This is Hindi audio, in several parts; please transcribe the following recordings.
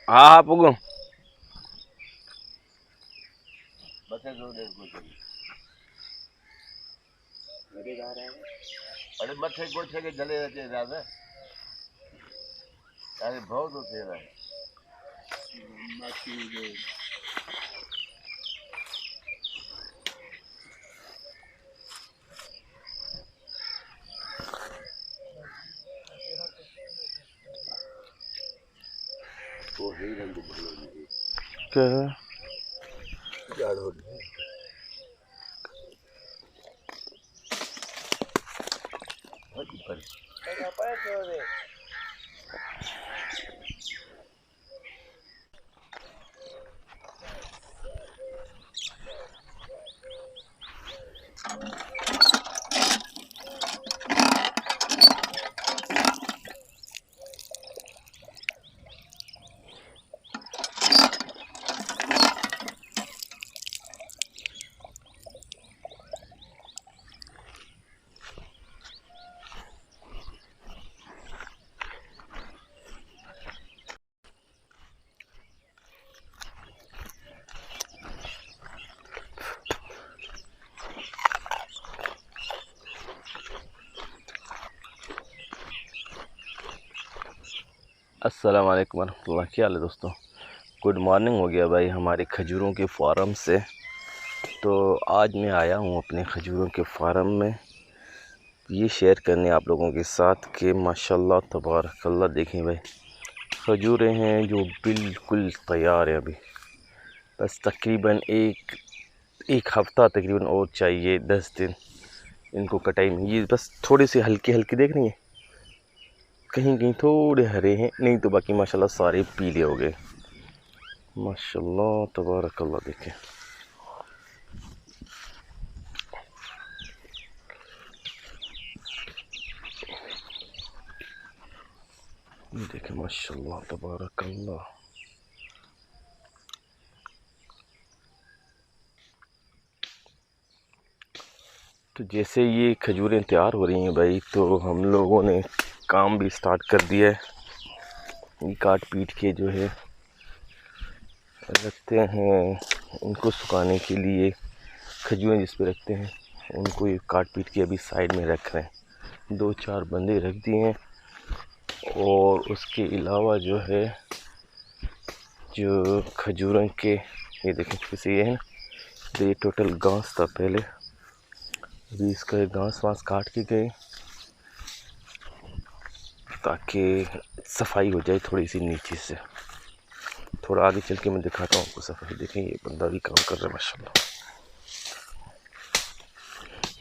हाँ हाँ पुगो अरे मथे गोछे के जले रहते हैं ज्यादा अरे बहुत होते हैं वो ही रंग क्या याद हो गया अस्सलाम वालेकुम वरहमतुल्लाह। क्या हाल है दोस्तों? गुड मॉर्निंग हो गया भाई हमारे खजूरों के फार्म से। तो आज मैं आया हूँ अपने खजूरों के फार्म में ये शेयर करने आप लोगों के साथ कि माशाल्लाह तबारकल्लाह देखें भाई खजूरें हैं जो बिल्कुल तैयार हैं। अभी बस तकरीबन एक हफ़्ता तकरीबन और चाहिए, 10 दिन इनको कटाई में। ये बस थोड़ी सी हल्की हल्की देख रही हैं, कहीं कहीं थोड़े हरे हैं, नहीं तो बाकी माशाल्लाह सारे पीले हो गए। माशाल्लाह तबारकल्लाह देखें ये देखें माशाल्लाह तबारकल्लाह। तो जैसे ये खजूरें तैयार हो रही हैं भाई, तो हम लोगों ने काम भी स्टार्ट कर दिया है। ये काट पीट के जो है रखते हैं, इनको सुखाने के लिए खजूरें जिस पे रखते हैं उनको ये काट पीट के अभी साइड में रख रहे हैं। 2-4 बंदे रख दिए हैं। और उसके अलावा जो है जो खजूरों के ये देखें किसी ये है ना, तो ये टोटल घास था पहले, अभी इसका घास वास काट के गए ताकि सफाई हो जाए थोड़ी सी नीचे से। थोड़ा आगे चल के मैं दिखाता हूँ आपको सफाई। देखें ये बंदा भी काम कर रहा है माशाल्लाह।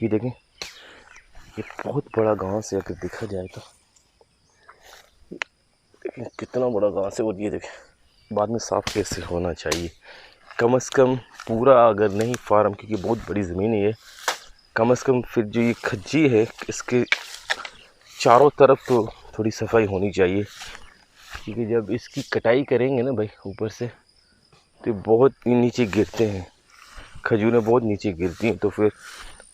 ये देखें ये बहुत बड़ा घास है, अगर देखा जाए तो देखें कितना बड़ा घास है। और ये देखें बाद में साफ़ कैसे होना चाहिए, कम से कम पूरा अगर नहीं फार्म, क्योंकि बहुत बड़ी ज़मीन है ये, कम से कम फिर जो ये खज्जी है इसके चारों तरफ तो थोड़ी सफाई होनी चाहिए। क्योंकि जब इसकी कटाई करेंगे ना भाई ऊपर से, तो बहुत नीचे गिरते हैं, खजूरें बहुत नीचे गिरती हैं, तो फिर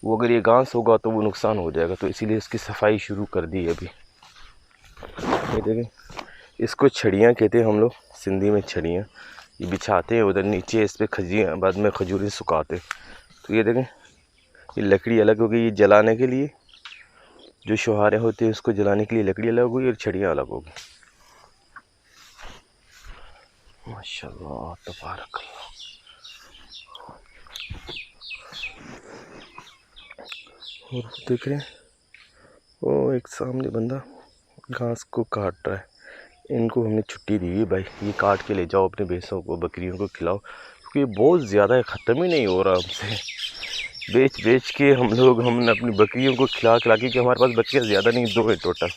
वो अगर ये घास होगा तो वो नुकसान हो जाएगा। तो इसीलिए इसकी सफाई शुरू कर दी है अभी। ये देखें इसको छड़ियाँ कहते हैं हम लोग सिंधी में, छड़ियाँ। ये बिछाते हैं उधर नीचे, इस पर खजियाँ बाद में खजूरें सुखाते। तो ये देखें ये लकड़ी अलग हो गई, ये जलाने के लिए जो शुहारे होते हैं उसको जलाने के लिए लकड़ी अलग होगी और छड़ियाँ अलग होगी। माशाल्लाह तबारकल्लाह। और देख रहे हैं वो एक सामने बंदा घास को काट रहा है। इनको हमने छुट्टी दी है भाई, ये काट के ले जाओ अपने भैंसों को बकरियों को खिलाओ, क्योंकि ये बहुत ज़्यादा है, ख़त्म ही नहीं हो रहा हमसे। बेच बेच के हमने अपनी बकरियों को खिला खिला के, कि हमारे पास बकरियाँ ज़्यादा नहीं, 2 है टोटल,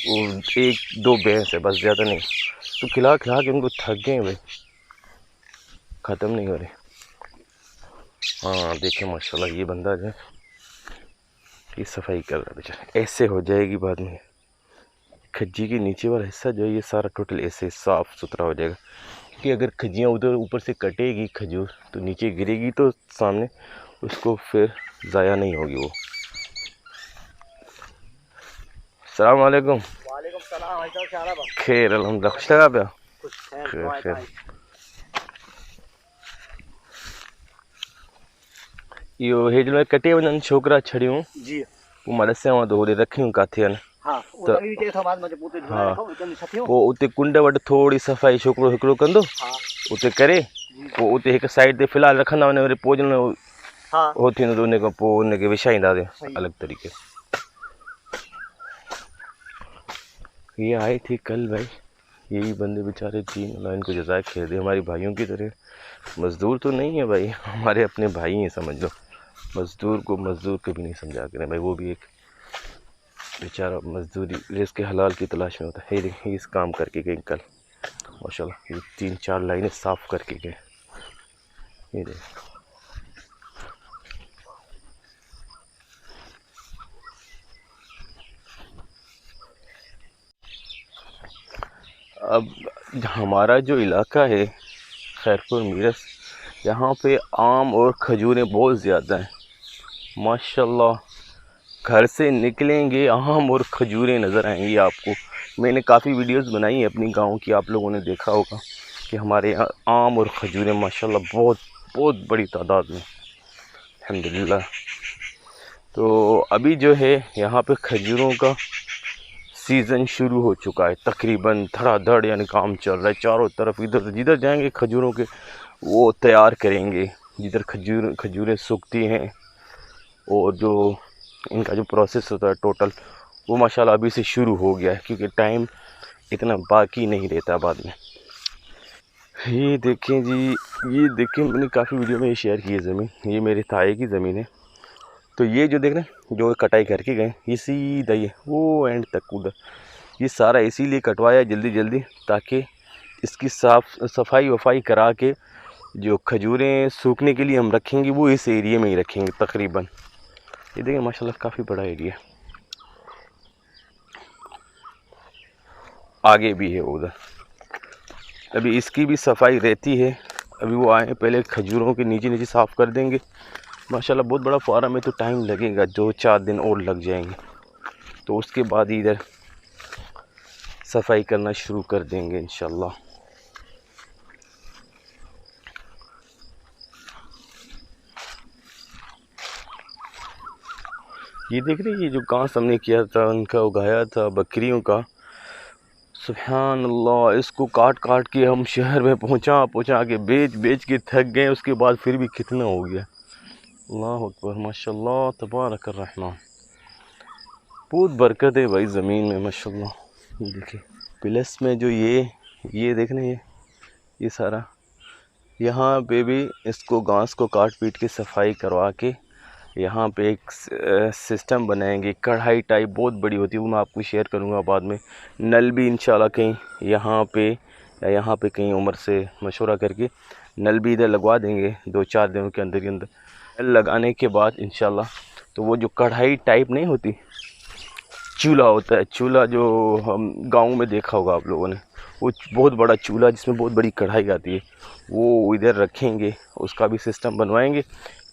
वो 1-2 भैंस है बस, ज़्यादा नहीं। तो खिला खिला के उनको थक गए भाई, ख़त्म नहीं हो रहे। हाँ देखें माशाल्लाह ये बंदा जो है ये सफाई कर रहा है बेचारा। ऐसे हो जाएगी बाद में खज्जी के नीचे वाला हिस्सा जो है ये सारा टोटल ऐसे साफ़ सुथरा हो जाएगा, क्योंकि अगर खज्जियाँ उधर ऊपर से कटेगी खजूर तो नीचे गिरेगी तो सामने उसको फिर ज़ाया नहीं होगी वो। अस्सलाम वालेकुम। वालेकुम सलाम भाई साहब, क्या हाल है? खैर अल्हम्दुलिल्लाह, खुश लगा पिया? कुछ खैर खैर। यो हेजल में कटे वजन छोकरा छड़ियों जी वो मदसे वहाँ तो होरे रखियूं काथे न। हाँ वो तो लगी था बाद में पूते धुआ हाँ रखो उतने छथियो। वो उते कुंड वटि थोड़ी सफ़ाई छोकिरो हिकिड़ो कंदो हाँ उते करे जी पोइ उते हिकु साइड ते फ़िलहालु रखंदा उन वरी पोइ जन हाँ हो थींदो त उन खां पोइ उनखे विछाईंदासीं सही। अलॻि तरीक़े। ये आए थे कल भाई, यही बंदे बेचारे तीन, अल्लाह इनको जज़ाए खैर दे, हमारे भाइयों की तरह मज़दूर तो नहीं है भाई, हमारे अपने भाई हैं समझ लो। मज़दूर को मज़दूर कभी नहीं समझा करें भाई, वो भी एक बेचारा मज़दूरी रिज़्क़ के हलाल की तलाश में होता है। ये देखिए इस काम करके गए कल माशाल्लाह, ये 3-4 लाइनें साफ़ करके गए। ये देखिए अब हमारा जो इलाका है खैरपुर मीरस, यहाँ पे आम और खजूरें बहुत ज़्यादा हैं माशाल्लाह। घर से निकलेंगे आम और खजूरें नज़र आएंगी आपको। मैंने काफ़ी वीडियोस बनाई हैं अपनी गांव की, आप लोगों ने देखा होगा कि हमारे यहाँ आम और खजूरें माशाल्लाह बहुत बहुत बड़ी तादाद में अल्हम्दुलिल्लाह। तो अभी जो है यहाँ पे खजूरों का सीज़न शुरू हो चुका है तकरीबन धड़ाधड़, यानी काम चल रहा है चारों तरफ। इधर जिधर जाएंगे खजूरों के वो तैयार करेंगे, जिधर खजूरें सूखती हैं और जो इनका जो प्रोसेस होता है टोटल वो माशाल्लाह अभी से शुरू हो गया है, क्योंकि टाइम इतना बाकी नहीं रहता बाद में। ये देखें जी, ये देखें मैंने काफ़ी वीडियो में ये शेयर की है ज़मीन, ये मेरे ताए की ज़मीन है। तो ये जो देख रहे हैं जो कटाई करके गए ये सीधा ये वो एंड तक उधर, ये सारा इसीलिए कटवाया जल्दी जल्दी ताकि इसकी सफाई वफाई करा के जो खजूरें सूखने के लिए हम रखेंगे वो इस एरिया में ही रखेंगे तकरीबन। ये देखिए माशाल्लाह काफ़ी बड़ा एरिया, आगे भी है उधर। अभी इसकी भी सफाई रहती है, अभी वो आए पहले खजूरों के नीचे नीचे साफ़ कर देंगे। माशाल्लाह बहुत बड़ा फार्म है तो टाइम लगेगा, 2-4 दिन और लग जाएंगे, तो उसके बाद इधर सफाई करना शुरू कर देंगे इंशाल्लाह। ये देख रहे हैं ये जो घास हमने किया था उनका उगाया था बकरियों का, सुभान अल्लाह, इसको काट काट के हम शहर में पहुंचा के बेच के थक गए, उसके बाद फिर भी कितना हो गया। अल्लाह अकबर माशाल्लाह तबारक रहमान, बहुत बरकत है भाई ज़मीन में माशाल्लाह। ये देखिए प्लस में जो ये देख रहे हैं ये सारा यहाँ पे भी इसको घास को काट पीट के सफाई करवा के यहाँ पे एक सिस्टम बनाएंगे, कढ़ाई टाइप बहुत बड़ी होती है, वो मैं आपको शेयर करूँगा बाद में। नल भी इंशाल्लाह कहीं यहाँ पे या यहाँ पे कहीं उम्र से मशवरा करके नल भी इधर लगवा देंगे 2-4 दिनों के अंदर ही अंदर। नल लगाने के बाद इंशाल्लाह तो वो जो कढ़ाई टाइप नहीं होती, चूल्हा होता है, चूल्हा जो हम गाँव में देखा होगा आप लोगों ने, वो बहुत बड़ा चूल्हा जिसमें बहुत बड़ी कढ़ाई आती है, वो इधर रखेंगे, उसका भी सिस्टम बनवाएंगे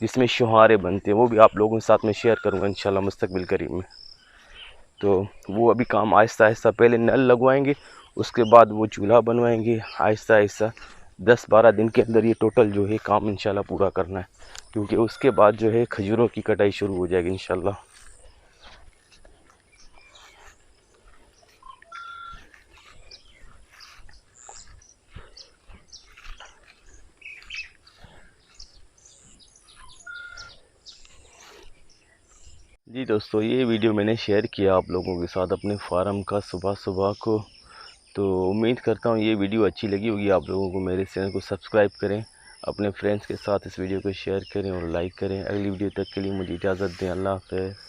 जिसमें शुहारे बनते हैं, वो भी आप लोगों के साथ में शेयर करूँगा इंशाल्लाह मुस्तकबिल करीब में। तो वो अभी काम आहिस्ता आहिस्ता, पहले नल लगवाएंगे उसके बाद वो चूल्हा बनवाएंगे, आहिस्ता आहिस्ता 10-12 दिन के अंदर ये टोटल जो है काम इंशाल्लाह पूरा करना है, क्योंकि उसके बाद जो है खजूरों की कटाई शुरू हो जाएगी इंशाल्लाह। जी दोस्तों, ये वीडियो मैंने शेयर किया आप लोगों के साथ अपने फार्म का सुबह सुबह को, तो उम्मीद करता हूँ ये वीडियो अच्छी लगी होगी आप लोगों को। मेरे चैनल को सब्सक्राइब करें, अपने फ्रेंड्स के साथ इस वीडियो को शेयर करें और लाइक करें। अगली वीडियो तक के लिए मुझे इजाज़त दें, अल्लाह हाफ़िज़।